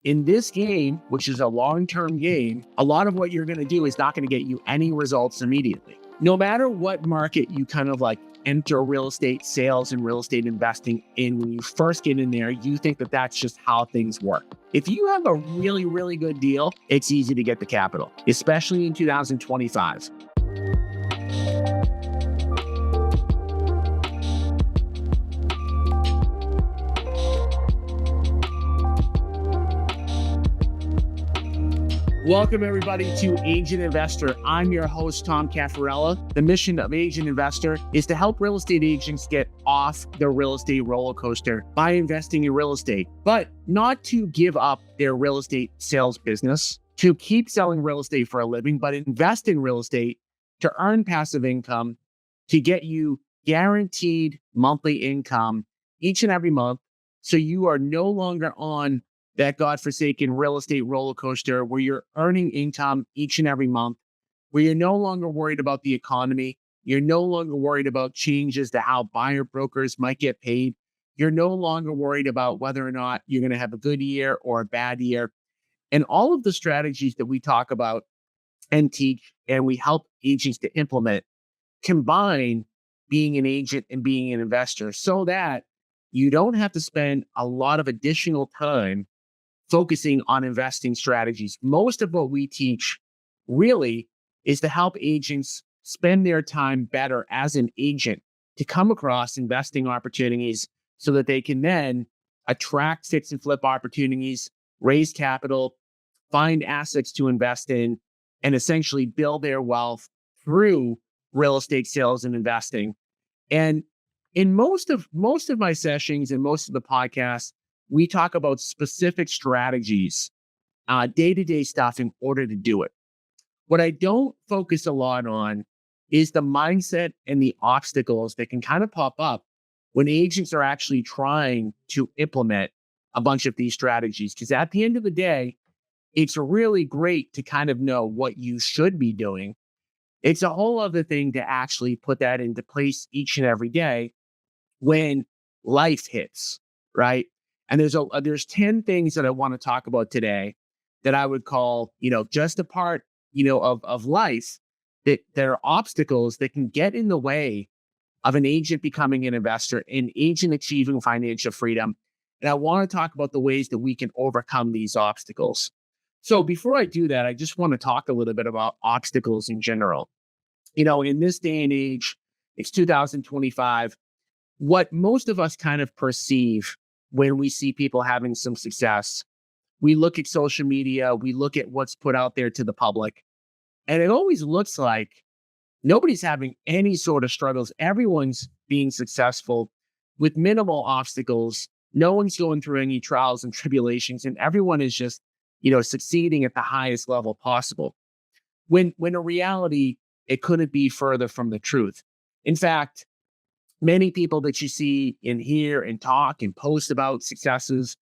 In this game, which is a long-term game, a lot of what you're going to do is not going to get you any results immediately. No matter what market you kind of like enter real estate sales and real estate investing in, when you first get in there, you think that that's just how things work. If you have a really, really good deal, it's easy to get the capital, especially in 2025. Welcome, everybody, to Agent Investor. I'm your host, Tom Caffarella. The mission of Agent Investor is to help real estate agents get off the real estate roller coaster by investing in real estate, but not to give up their real estate sales business, to keep selling real estate for a living, but invest in real estate to earn passive income, to get you guaranteed monthly income each and every month, so you are no longer on that godforsaken real estate roller coaster where you're earning income each and every month, where you're no longer worried about the economy. You're no longer worried about changes to how buyer brokers might get paid. You're no longer worried about whether or not you're going to have a good year or a bad year. And all of the strategies that we talk about and teach and we help agents to implement combine being an agent and being an investor so that you don't have to spend a lot of additional time focusing on investing strategies. Most of what we teach really is to help agents spend their time better as an agent to come across investing opportunities so that they can then attract fix and flip opportunities, raise capital, find assets to invest in, and essentially build their wealth through real estate sales and investing. And in most of my sessions and most of the podcasts, we talk about specific strategies, day-to-day stuff in order to do it. What I don't focus a lot on is the mindset and the obstacles that can kind of pop up when agents are actually trying to implement a bunch of these strategies. Because at the end of the day, it's really great to kind of know what you should be doing. It's a whole other thing to actually put that into place each and every day when life hits, right? And there's 10 things that I want to talk about today that I would call, just a part, of life that there are obstacles that can get in the way of an agent becoming an investor, an agent achieving financial freedom. And I want to talk about the ways that we can overcome these obstacles. So before I do that, I just want to talk a little bit about obstacles in general. In this day and age, it's 2025. What most of us kind of perceive when we see people having some success, we look at social media, we look at what's put out there to the public, and it always looks like nobody's having any sort of struggles. Everyone's being successful with minimal obstacles. No one's going through any trials and tribulations, and everyone is just, succeeding at the highest level possible. When in reality, it couldn't be further from the truth. In fact, many people that you see and hear and talk and post about successes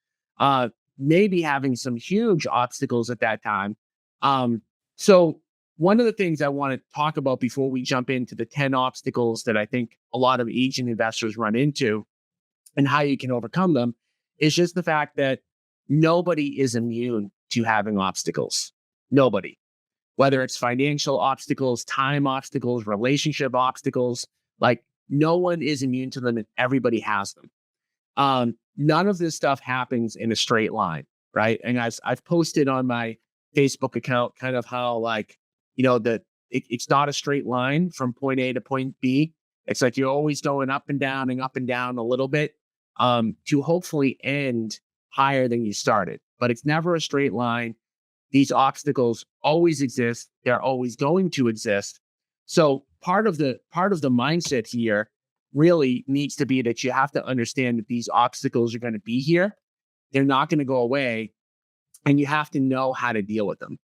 may be having some huge obstacles at that time. So one of the things I want to talk about before we jump into the 10 obstacles that I think a lot of agent investors run into and how you can overcome them is just the fact that nobody is immune to having obstacles. Nobody. Whether it's financial obstacles, time obstacles, relationship obstacles, like no one is immune to them and everybody has them. None of this stuff happens in a straight line, right? And I've posted on my Facebook account kind of how it's not a straight line from point A to point B. It's like you're always going up and down a little bit to hopefully end higher than you started. But it's never a straight line. These obstacles always exist. They're always going to exist. So part of the mindset here really needs to be that you have to understand that these obstacles are going to be here. They're not going to go away, and you have to know how to deal with them.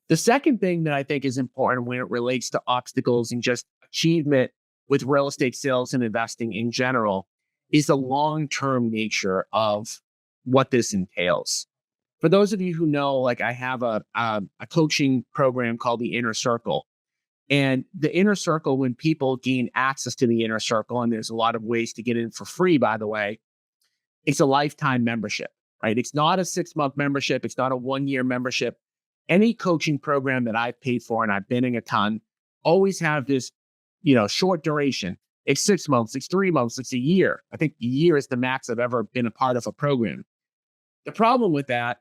The second thing that I think is important when it relates to obstacles and just achievement with real estate sales and investing in general is the long-term nature of what this entails. For those of you who know, like I have a coaching program called the Inner Circle. And the Inner Circle, when people gain access to the Inner Circle, and there's a lot of ways to get in for free, by the way, it's a lifetime membership. right? It's not a 6-month membership. It's not a 1-year membership. Any coaching program that I've paid for, and I've been in a ton, always have this, short duration. It's 6 months, it's 3 months, it's a year. I think a year is the max I've ever been a part of a program. The problem with that,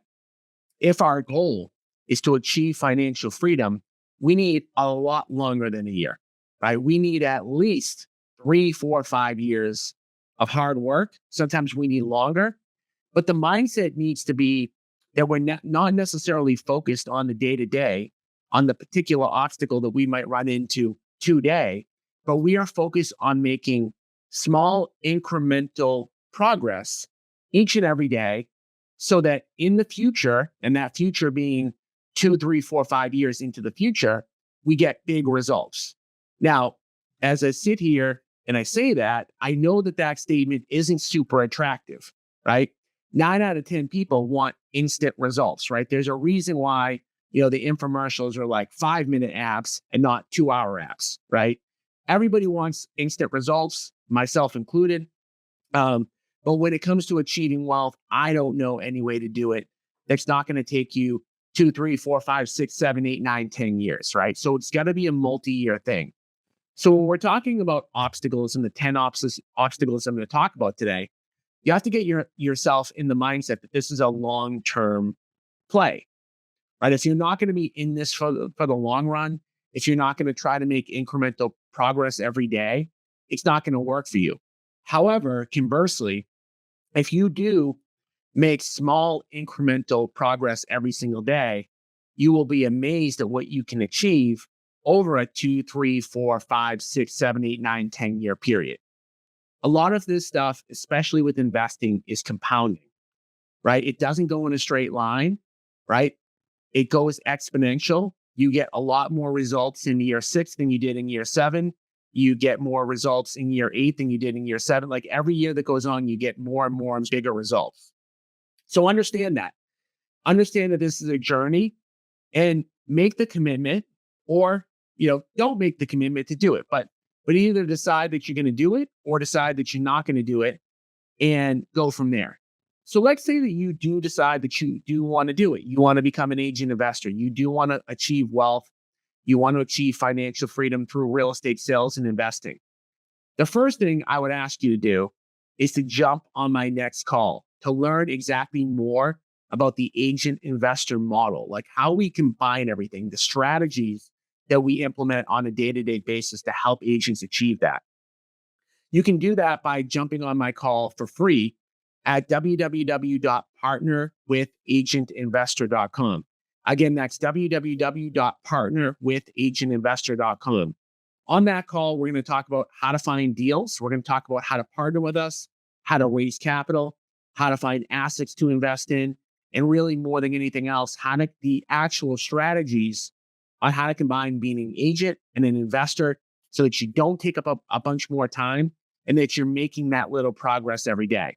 if our goal is to achieve financial freedom, we need a lot longer than a year, right? We need at least 3, 4, 5 years of hard work. Sometimes we need longer, but the mindset needs to be that we're not necessarily focused on the day-to-day, on the particular obstacle that we might run into today, but we are focused on making small incremental progress each and every day so that in the future, and that future being 2, 3, 4, 5 years into the future, we get big results. Now, as I sit here and I say that, I know that statement isn't super attractive, right? 9 out of 10 people want instant results, right? There's a reason why, the infomercials are like 5-minute apps and not 2-hour apps, right? Everybody wants instant results, myself included. But when it comes to achieving wealth, I don't know any way to do it that's not going to take you 2, 3, 4, 5, 6, 7, 8, 9, 10 years, right? So it's got to be a multi-year thing. So when we're talking about obstacles and the 10 obstacles I'm going to talk about today, you have to get yourself in the mindset that this is a long-term play, right? If you're not going to be in this for the long run, if you're not going to try to make incremental progress every day, it's not going to work for you. However, conversely, if you do make small incremental progress every single day, you will be amazed at what you can achieve over a 2, 3, 4, 5, 6, 7, 8, 9, 10-year period. A lot of this stuff, especially with investing, is compounding, right? It doesn't go in a straight line, right? It goes exponential. You get a lot more results in year 6 than you did in year 7. You get more results in year 8 than you did in year 7. Like every year that goes on, you get more and more and bigger results. So understand that. Understand that this is a journey and make the commitment, or, don't make the commitment to do it. But either decide that you're going to do it or decide that you're not going to do it and go from there. So let's say that you do decide that you do want to do it. You want to become an agent investor. You do want to achieve wealth. You want to achieve financial freedom through real estate sales and investing. The first thing I would ask you to do is to jump on my next call to learn exactly more about the agent investor model, like how we combine everything, the strategies that we implement on a day-to-day basis to help agents achieve that. You can do that by jumping on my call for free at www.partnerwithagentinvestor.com. Again, that's www.partnerwithagentinvestor.com. On that call, we're going to talk about how to find deals. We're going to talk about how to partner with us, how to raise capital, how to find assets to invest in, and really more than anything else, the actual strategies on how to combine being an agent and an investor so that you don't take up a bunch more time and that you're making that little progress every day.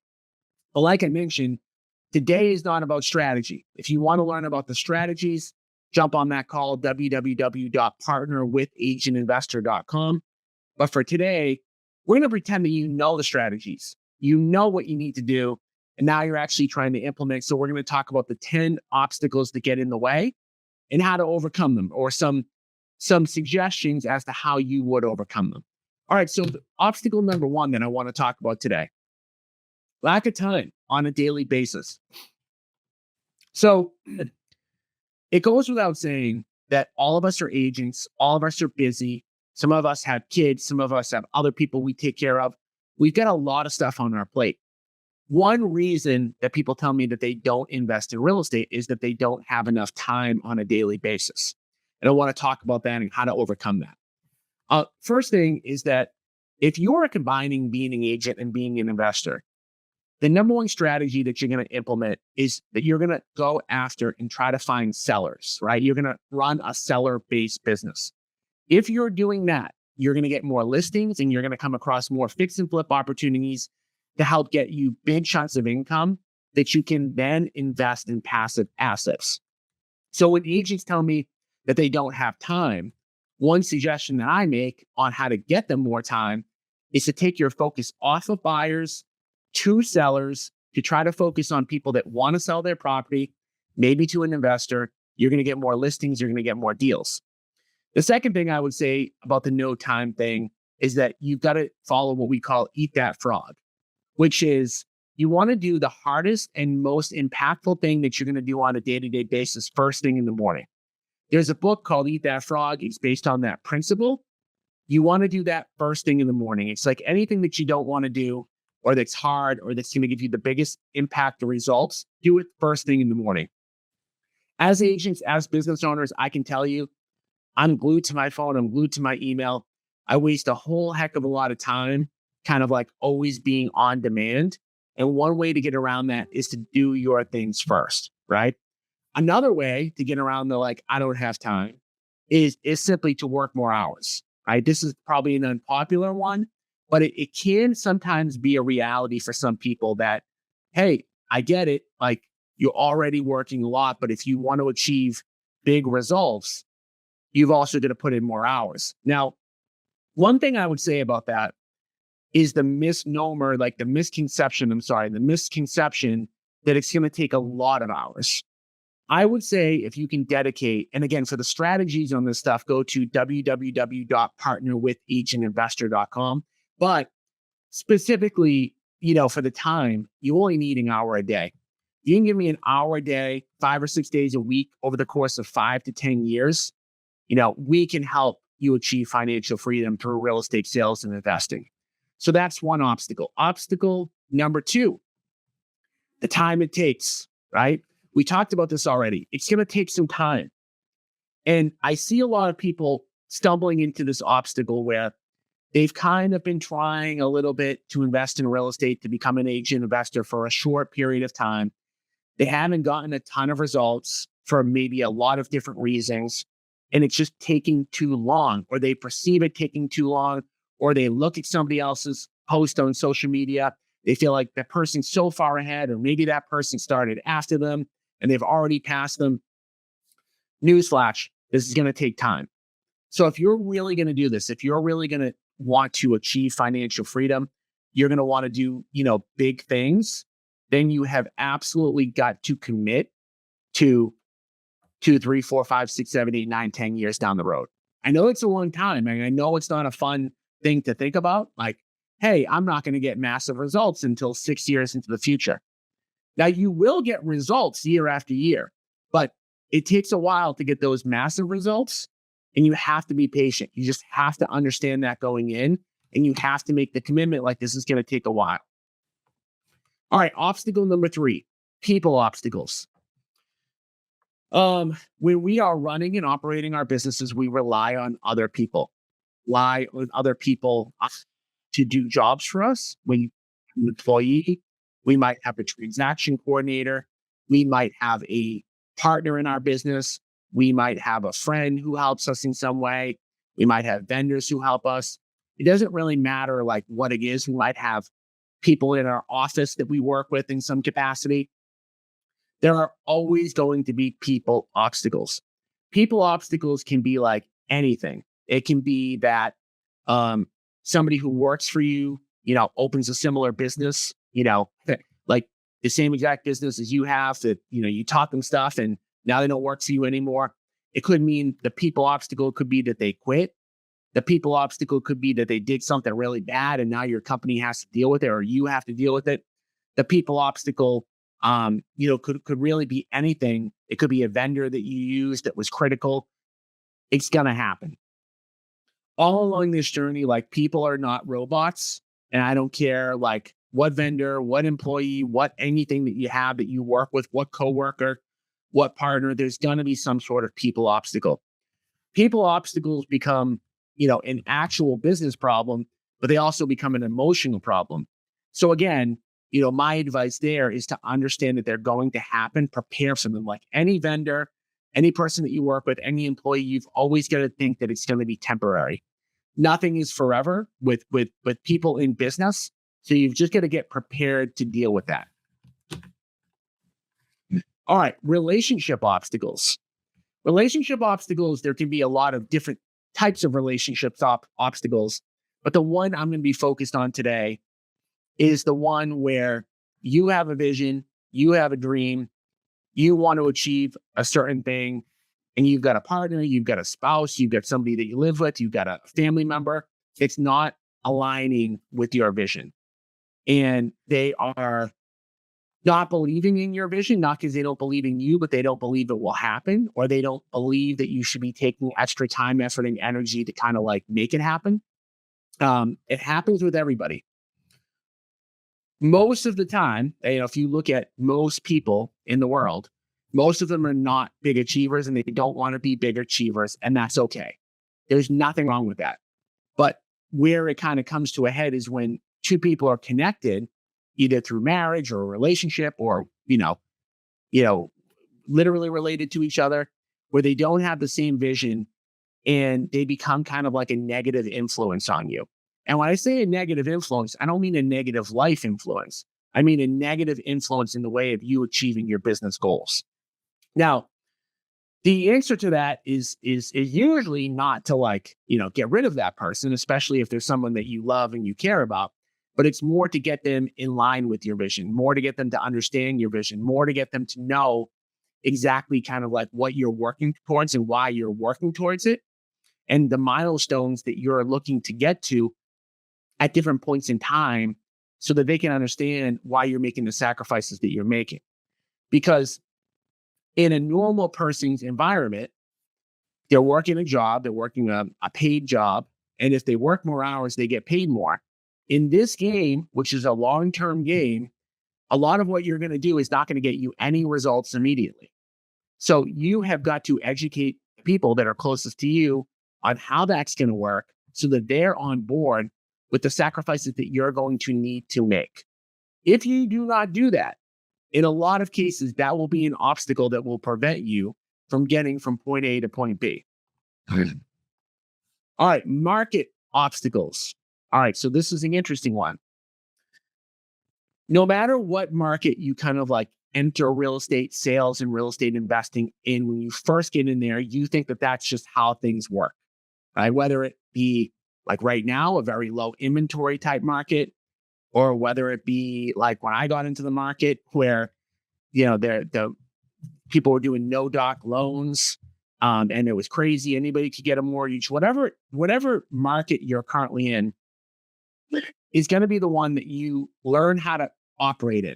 But like I mentioned, today is not about strategy. If you want to learn about the strategies, jump on that call, www.partnerwithagentinvestor.com. But for today, we're going to pretend that you know the strategies. You know what you need to do, and now you're actually trying to implement. So we're going to talk about the 10 obstacles that get in the way and how to overcome them, or some suggestions as to how you would overcome them. All right, so the obstacle number 1 that I want to talk about today: lack of time on a daily basis. So it goes without saying that all of us are agents, all of us are busy. Some of us have kids, some of us have other people we take care of. We've got a lot of stuff on our plate. One reason that people tell me that they don't invest in real estate is that they don't have enough time on a daily basis. And I want to talk about that and how to overcome that. First thing is that if you're combining being an agent and being an investor, the number one strategy that you're going to implement is that you're going to go after and try to find sellers, right? You're going to run a seller-based business. If you're doing that, you're going to get more listings and you're going to come across more fix and flip opportunities to help get you big chunks of income that you can then invest in passive assets. So when agents tell me that they don't have time, one suggestion that I make on how to get them more time is to take your focus off of buyers to sellers to try to focus on people that want to sell their property, maybe to an investor. You're going to get more listings. You're going to get more deals. The second thing I would say about the no time thing is that you've got to follow what we call eat that frog, which is you want to do the hardest and most impactful thing that you're going to do on a day-to-day basis first thing in the morning. There's a book called Eat That Frog. It's based on that principle. You want to do that first thing in the morning. It's like anything that you don't want to do or that's hard or that's going to give you the biggest impact or results, do it first thing in the morning. As agents, as business owners, I can tell you, I'm glued to my phone. I'm glued to my email. I waste a whole heck of a lot of time kind of like always being on demand. And one way to get around that is to do your things first, right? Another way to get around the like, I don't have time is simply to work more hours, right? This is probably an unpopular one, but it can sometimes be a reality for some people that, hey, I get it. Like you're already working a lot, but if you want to achieve big results, you've also got to put in more hours. Now, one thing I would say about that is the misnomer, like the misconception that it's going to take a lot of hours. I would say if you can dedicate, and again, for the strategies on this stuff, go to www.partnerwithageinvestor.com. But specifically, for the time, you only need an hour a day. You can give me an hour a day, 5 or 6 days a week over the course of 5 to 10 years. We can help you achieve financial freedom through real estate sales and investing. So that's one obstacle. Obstacle number 2, the time it takes, right? We talked about this already. It's going to take some time. And I see a lot of people stumbling into this obstacle where they've kind of been trying a little bit to invest in real estate, to become an agent investor for a short period of time. They haven't gotten a ton of results for maybe a lot of different reasons. And it's just taking too long, or they perceive it taking too long, or they look at somebody else's post on social media. They feel like that person's so far ahead, or maybe that person started after them and they've already passed them. Newsflash, this is going to take time. So if you're really going to do this, if you're really going to want to achieve financial freedom, you're going to want to do, big things, then you have absolutely got to commit to 2, 3, 4, 5, 6, 7, 8, 9, 10 years down the road. I know it's a long time. And I know it's not a fun thing to think about. Like, hey, I'm not going to get massive results until 6 years into the future. Now, you will get results year after year, but it takes a while to get those massive results, and you have to be patient. You just have to understand that going in, and you have to make the commitment like this is going to take a while. All right, obstacle number 3, people obstacles. When we are running and operating our businesses, we rely on other people. To do jobs for us. When you're an employee, we might have a transaction coordinator. We might have a partner in our business. We might have a friend who helps us in some way. We might have vendors who help us. It doesn't really matter like what it is. We might have people in our office that we work with in some capacity. There are always going to be people obstacles. People obstacles can be like anything. It can be that somebody who works for you, opens a similar business, like the same exact business as you have, that, you taught them stuff and now they don't work for you anymore. It could mean the people obstacle could be that they quit. The people obstacle could be that they did something really bad and now your company has to deal with it, or you have to deal with it. The people obstacle, could really be anything. It could be a vendor that you used that was critical. It's going to happen. All along this journey, like, people are not robots, and I don't care like what vendor, what employee, what anything that you have that you work with, what coworker, what partner, there's going to be some sort of people obstacle. People obstacles become, an actual business problem, but they also become an emotional problem. So again, my advice there is to understand that they're going to happen, prepare for them. Like any vendor, any person that you work with, any employee, you've always got to think that it's going to be temporary. Nothing is forever with people in business. So you've just got to get prepared to deal with that. All right, relationship obstacles. Relationship obstacles, there can be a lot of different types of relationships obstacles, but the one I'm going to be focused on today is the one where you have a vision, you have a dream, you want to achieve a certain thing, and you've got a partner, you've got a spouse, you've got somebody that you live with, you've got a family member, it's not aligning with your vision. And they are not believing in your vision, not because they don't believe in you, but they don't believe it will happen, or they don't believe that you should be taking extra time, effort, and energy to kind of like make it happen. It happens with everybody. Most of the time, if you look at most people in the world, most of them are not big achievers and they don't want to be big achievers, and that's okay. There's nothing wrong with that. But where it kind of comes to a head is when two people are connected, either through marriage or a relationship or, literally related to each other, where they don't have the same vision and they become kind of like a negative influence on you. And when I say a negative influence, I don't mean a negative life influence. I mean a negative influence in the way of you achieving your business goals. Now, the answer to that is usually not to get rid of that person, especially if there's someone that you love and you care about, but it's more to get them in line with your vision, more to get them to understand your vision, more to get them to know exactly kind of like what you're working towards and why you're working towards it, and the milestones that you're looking to get to at different points in time so that they can understand why you're making the sacrifices that you're making. Because in a normal person's environment, they're working a job, they're working a paid job, and if they work more hours, they get paid more. In this game, which is a long-term game, a lot of what you're going to do is not going to get you any results immediately. So you have got to educate people that are closest to you on how that's going to work so that they're on board with the sacrifices that you're going to need to make. If you do not do that, in a lot of cases, that will be an obstacle that will prevent you from getting from point A to point B. All right, market obstacles. All right, so this is an interesting one. No matter what market you kind of like enter real estate sales and real estate investing in, when you first get in there, you think that that's just how things work, right? Whether it be like right now, a very low inventory type market, or whether it be like when I got into the market where, the people were doing no doc loans, and it was crazy. Anybody could get a mortgage. Whatever market you're currently in is going to be the one that you learn how to operate in.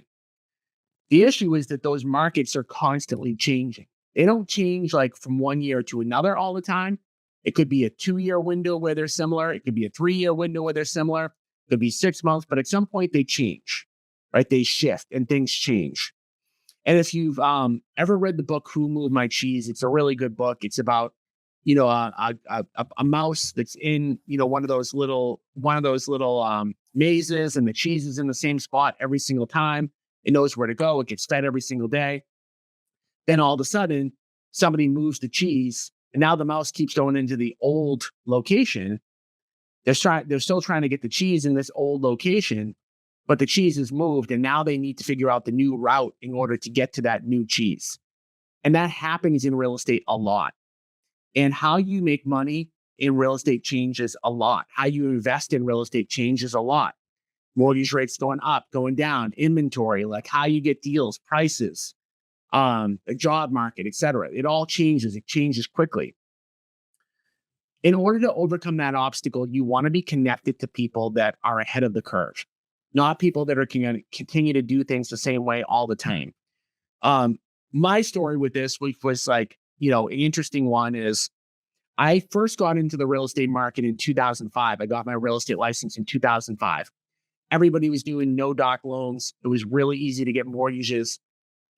The issue is that those markets are constantly changing. They don't change like from one year to another all the time. It could be a 2-year window where they're similar. It could be a 3-year window where they're similar. It could be 6 months, but at some point they change, right? They shift and things change. And if you've ever read the book Who Moved My Cheese, it's a really good book. It's about a mouse that's in one of those little mazes, and the cheese is in the same spot every single time. It knows where to go. It gets fed every single day. Then all of a sudden, somebody moves the cheese, and now the mouse keeps going into the old location. They're still trying to get the cheese in this old location, but the cheese is moved, and now they need to figure out the new route in order to get to that new cheese. And that happens in real estate a lot. And how you make money in real estate changes a lot. How you invest in real estate changes a lot. Mortgage rates going up, going down, inventory, like how you get deals, prices, the job market, etc. It all changes. It changes quickly. In order to overcome that obstacle, you want to be connected to people that are ahead of the curve, not people that are going to continue to do things the same way all the time. My story with this was like, an interesting one is I first got into the real estate market in 2005. I got my real estate license in 2005. Everybody was doing no doc loans. It was really easy to get mortgages.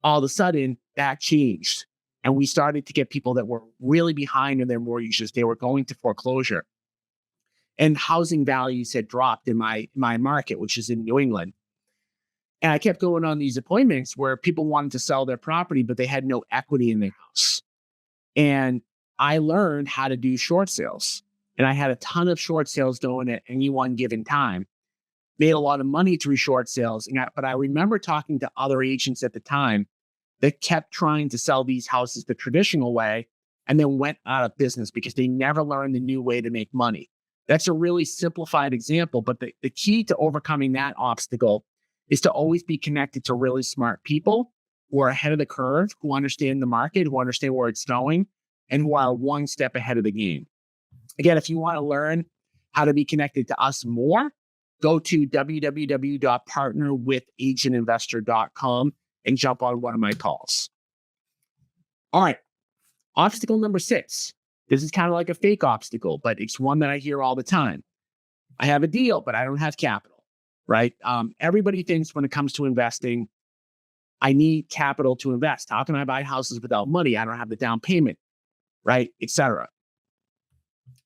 All of a sudden, that changed. And we started to get people that were really behind in their mortgages. They were going to foreclosure. And housing values had dropped in my market, which is in New England. And I kept going on these appointments where people wanted to sell their property, but they had no equity in their house. And I learned how to do short sales. And I had a ton of short sales going at any one given time. Made a lot of money through short sales. But I remember talking to other agents at the time that kept trying to sell these houses the traditional way and then went out of business because they never learned the new way to make money. That's a really simplified example, but the key to overcoming that obstacle is to always be connected to really smart people who are ahead of the curve, who understand the market, who understand where it's going, and who are one step ahead of the game. Again, if you want to learn how to be connected to us more, go to www.partnerwithagенtinvestor.com and jump on one of my calls. All right. Obstacle number 6. This is kind of like a fake obstacle, but it's one that I hear all the time. I have a deal, but I don't have capital, right? Everybody thinks when it comes to investing, I need capital to invest. How can I buy houses without money? I don't have the down payment, right? Etc.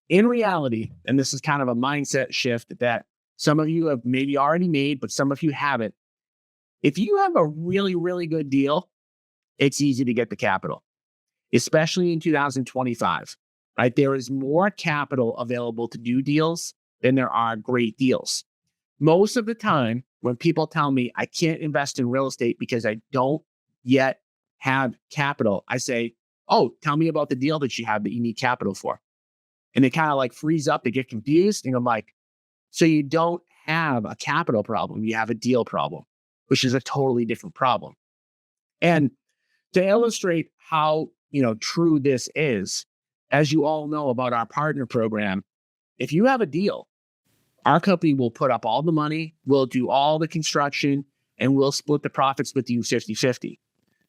In reality, and this is kind of a mindset shift that some of you have maybe already made, but some of you haven't. If you have a really, really good deal, it's easy to get the capital, especially in 2025, right? There is more capital available to do deals than there are great deals. Most of the time, when people tell me I can't invest in real estate because I don't yet have capital, I say, oh, tell me about the deal that you have that you need capital for. And they kind of like freeze up, they get confused. And I'm like, so you don't have a capital problem, you have a deal problem, which is a totally different problem. And to illustrate how, true this is, as you all know about our partner program, if you have a deal, our company will put up all the money, we'll do all the construction, and we'll split the profits with you 50-50.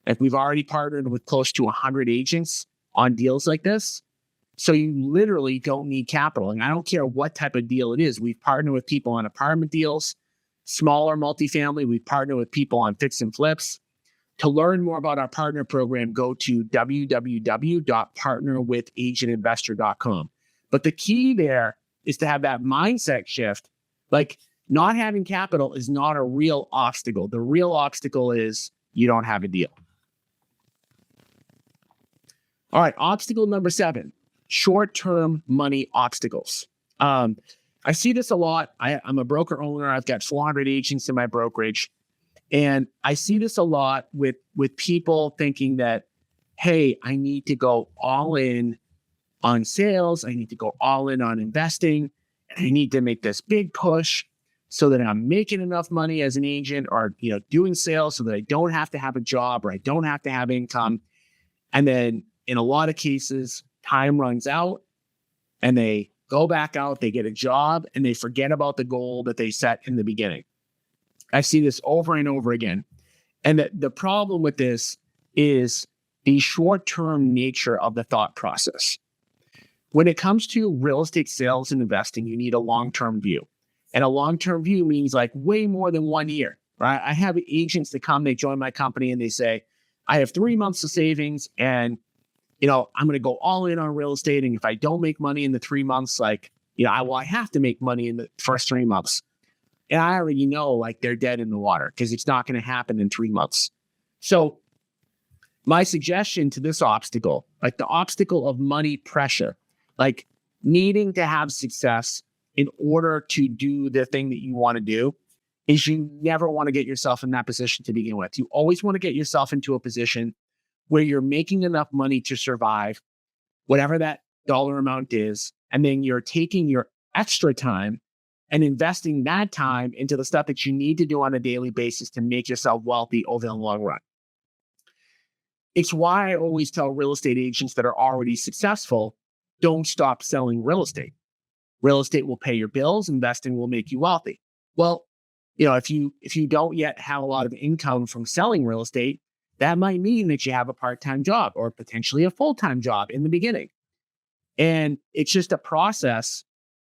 And we've already partnered with close to 100 agents on deals like this. So you literally don't need capital. And I don't care what type of deal it is. We've partnered with people on apartment deals, smaller multifamily. We've partnered with people on fix and flips. To learn more about our partner program, go to www.partnerwithagentinvestor.com. But the key there is to have that mindset shift. Like, not having capital is not a real obstacle. The real obstacle is you don't have a deal. All right, obstacle number 7, short-term money obstacles. I see this a lot. I'm a broker owner. I've got 400 agents in my brokerage. And I see this a lot with people thinking that, hey, I need to go all in on sales. I need to go all in on investing. And I need to make this big push so that I'm making enough money as an agent or, doing sales so that I don't have to have a job or I don't have to have income. And then in a lot of cases, time runs out and they go back out, they get a job and they forget about the goal that they set in the beginning. I see this over and over again. And the problem with this is the short-term nature of the thought process. When it comes to real estate sales and investing, you need a long-term view. And a long-term view means like way more than 1 year, right? I have agents that come, they join my company and they say, I have 3 months of savings and, I'm going to go all in on real estate. And if I don't make money in the 3 months, I have to make money in the first 3 months. And I already know they're dead in the water because it's not going to happen in 3 months. So my suggestion to this obstacle, the obstacle of money pressure, needing to have success in order to do the thing that you want to do, is you never want to get yourself in that position to begin with. You always want to get yourself into a position where you're making enough money to survive, whatever that dollar amount is, and then you're taking your extra time and investing that time into the stuff that you need to do on a daily basis to make yourself wealthy over the long run. It's why I always tell real estate agents that are already successful, don't stop selling real estate. Real estate will pay your bills, investing will make you wealthy. Well, if you don't yet have a lot of income from selling real estate, that might mean that you have a part-time job or potentially a full-time job in the beginning. And it's just a process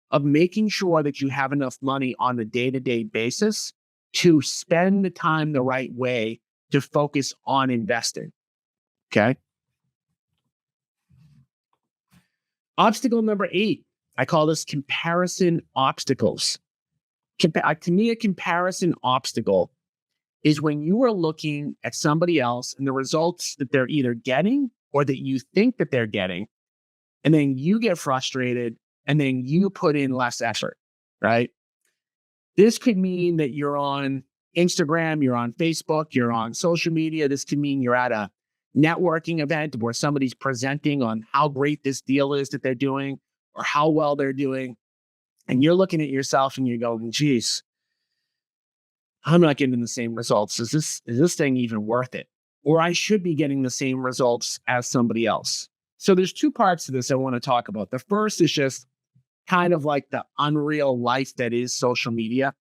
of making sure that you have enough money on a day-to-day basis to spend the time the right way to focus on investing. Okay. Obstacle number 8, I call this comparison obstacles. To me, a comparison obstacle is when you are looking at somebody else and the results that they're either getting or that you think that they're getting, and then you get frustrated and then you put in less effort, right? This could mean that you're on Instagram, you're on Facebook, you're on social media. This could mean you're at a networking event where somebody's presenting on how great this deal is that they're doing or how well they're doing. And you're looking at yourself and you're going, geez, I'm not getting the same results. Is this thing even worth it? Or I should be getting the same results as somebody else. So there's two parts to this I want to talk about. The first is just kind of like the unreal life that is social media.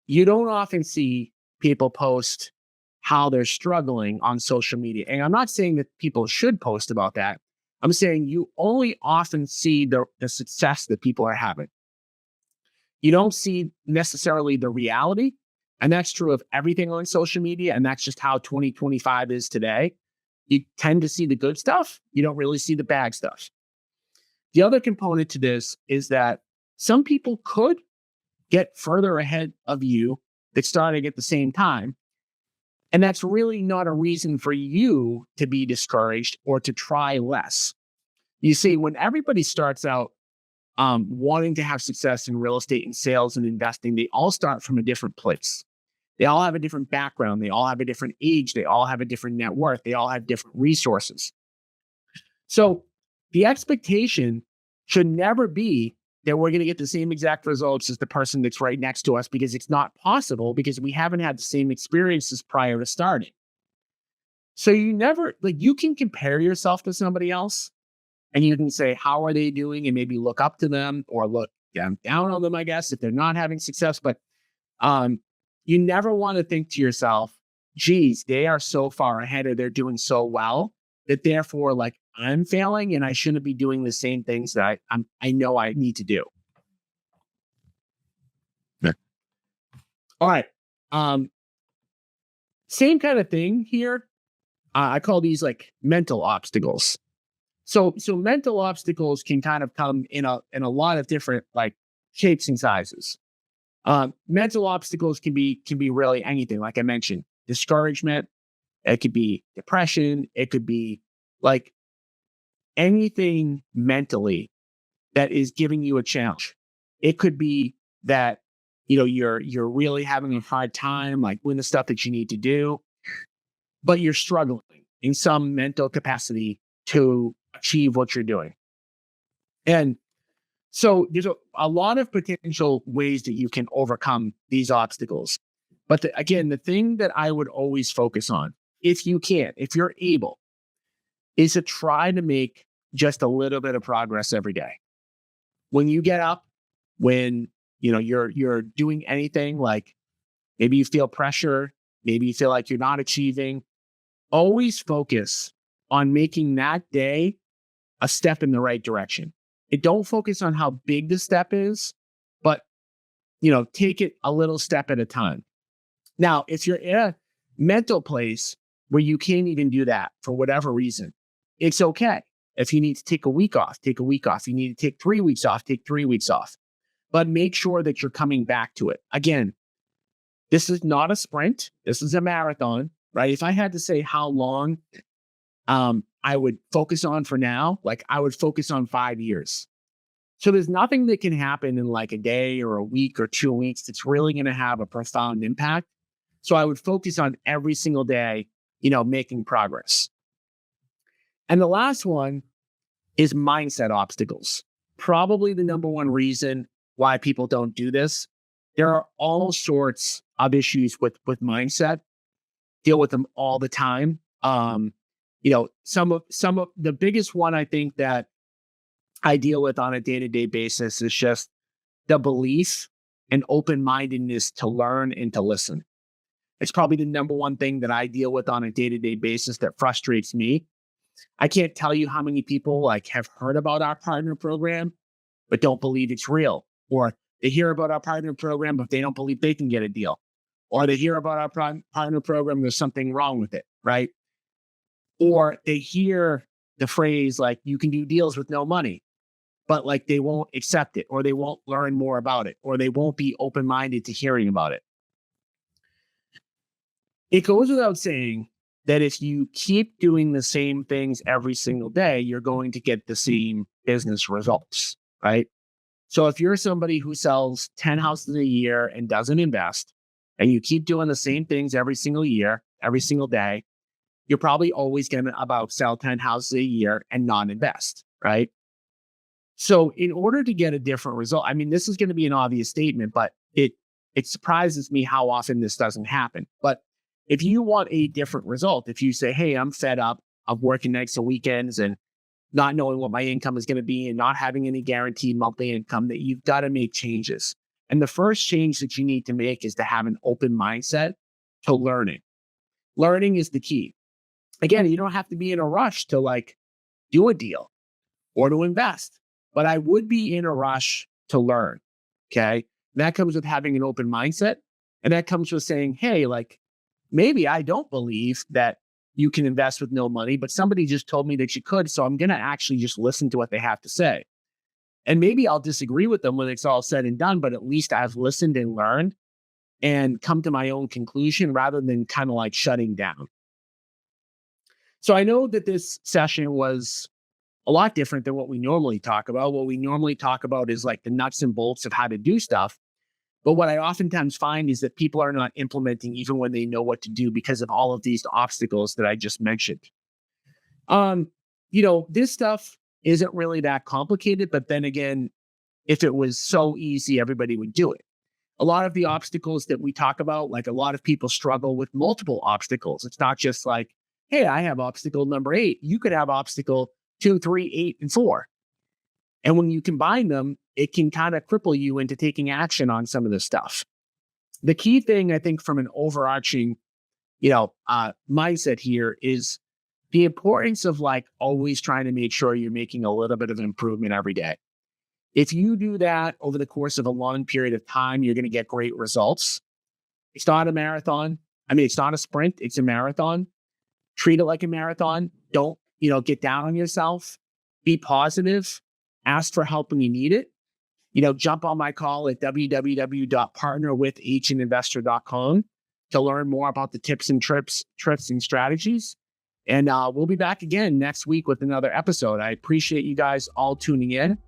You don't often see people post how they're struggling on social media. And I'm not saying that people should post about that. I'm saying you only often see the success that people are having. You don't see necessarily the reality. And that's true of everything on social media. And that's just how 2025 is today. You tend to see the good stuff. You don't really see the bad stuff. The other component to this is that some people could get further ahead of you that started at the same time. And that's really not a reason for you to be discouraged or to try less. You see, when everybody starts out wanting to have success in real estate and sales and investing, they all start from a different place. They all have a different background. They all have a different age. They all have a different net worth. They all have different resources. So the expectation should never be that we're going to get the same exact results as the person that's right next to us, because it's not possible, because we haven't had the same experiences prior to starting. So you can compare yourself to somebody else and you can say, how are they doing? And maybe look up to them or look down on them, I guess, if they're not having success. But you never want to think to yourself, geez, they are so far ahead or they're doing so well that therefore, like, I'm failing and I shouldn't be doing the same things that I know I need to do. Yeah. All right. Same kind of thing here. I call these like mental obstacles. So mental obstacles can kind of come in a lot of different like shapes and sizes. Mental obstacles can be really anything. Like I mentioned, discouragement. It could be depression. It could be like anything mentally that is giving you a challenge. It could be that, you're really having a hard time, like doing the stuff that you need to do, but you're struggling in some mental capacity to achieve what you're doing. And so there's a lot of potential ways that you can overcome these obstacles. But again, the thing that I would always focus on, if you're able, is to try to make just a little bit of progress every day. When you get up, when you're doing anything, like maybe you feel pressure, maybe you feel like you're not achieving, always focus on making that day a step in the right direction. And don't focus on how big the step is, but take it a little step at a time. Now, if you're in a mental place where you can't even do that for whatever reason, it's okay. If you need to take a week off, take a week off. You need to take 3 weeks off, take 3 weeks off. But make sure that you're coming back to it. Again, this is not a sprint. This is a marathon, right? If I had to say how long I would focus on for now, like I would focus on 5 years. So there's nothing that can happen in like a day or a week or 2 weeks that's really going to have a profound impact. So I would focus on every single day, making progress. And the last one is mindset obstacles. Probably the number one reason why people don't do this. There are all sorts of issues with mindset. Deal with them all the time. Some of the biggest one I think that I deal with on a day-to-day basis is just the belief and open-mindedness to learn and to listen. It's probably the number one thing that I deal with on a day-to-day basis that frustrates me. I can't tell you how many people like have heard about our partner program, but don't believe it's real. Or they hear about our partner program, but they don't believe they can get a deal. Or they hear about our partner program, there's something wrong with it, right? Or they hear the phrase like, you can do deals with no money, but like they won't accept it, or they won't learn more about it, or they won't be open-minded to hearing about it. It goes without saying that if you keep doing the same things every single day, you're going to get the same business results, right? So if you're somebody who sells 10 houses a year and doesn't invest, and you keep doing the same things every single year, every single day, you're probably always going to about sell 10 houses a year and not invest, right? So in order to get a different result, I mean, this is going to be an obvious statement, but it surprises me how often this doesn't happen. But if you want a different result, if you say, hey, I'm fed up of working nights and weekends and not knowing what my income is going to be and not having any guaranteed monthly income, that you've got to make changes. And the first change that you need to make is to have an open mindset to learning. Learning is the key. Again, you don't have to be in a rush to like do a deal or to invest, but I would be in a rush to learn. Okay. And that comes with having an open mindset. And that comes with saying, hey, like maybe I don't believe that you can invest with no money, but somebody just told me that you could. So I'm going to actually just listen to what they have to say. And maybe I'll disagree with them when it's all said and done, but at least I've listened and learned and come to my own conclusion rather than kind of like shutting down. So I know that this session was a lot different than what we normally talk about. What we normally talk about is like the nuts and bolts of how to do stuff. But what I oftentimes find is that people are not implementing even when they know what to do because of all of these obstacles that I just mentioned. This stuff isn't really that complicated, but then again, if it was so easy, everybody would do it. A lot of the obstacles that we talk about, like a lot of people struggle with multiple obstacles. It's not just like, hey, I have obstacle number 8. You could have obstacle 2, 3, 8, and 4. And when you combine them, it can kind of cripple you into taking action on some of this stuff. The key thing, I think, from an overarching, mindset here is the importance of like always trying to make sure you're making a little bit of improvement every day. If you do that over the course of a long period of time, you're going to get great results. It's not a marathon. It's not a sprint. It's a marathon. Treat it like a marathon. Don't, get down on yourself. Be positive. Ask for help when you need it. Jump on my call at www.partnerwithageinvestor.com to learn more about the tips and trips and strategies. And we'll be back again next week with another episode. I appreciate you guys all tuning in.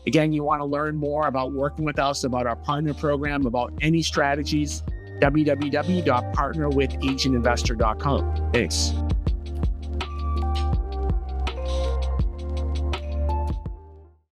Again, you want to learn more about working with us, about our partner program, about any strategies, www.partnerwithageinvestor.com. Thanks.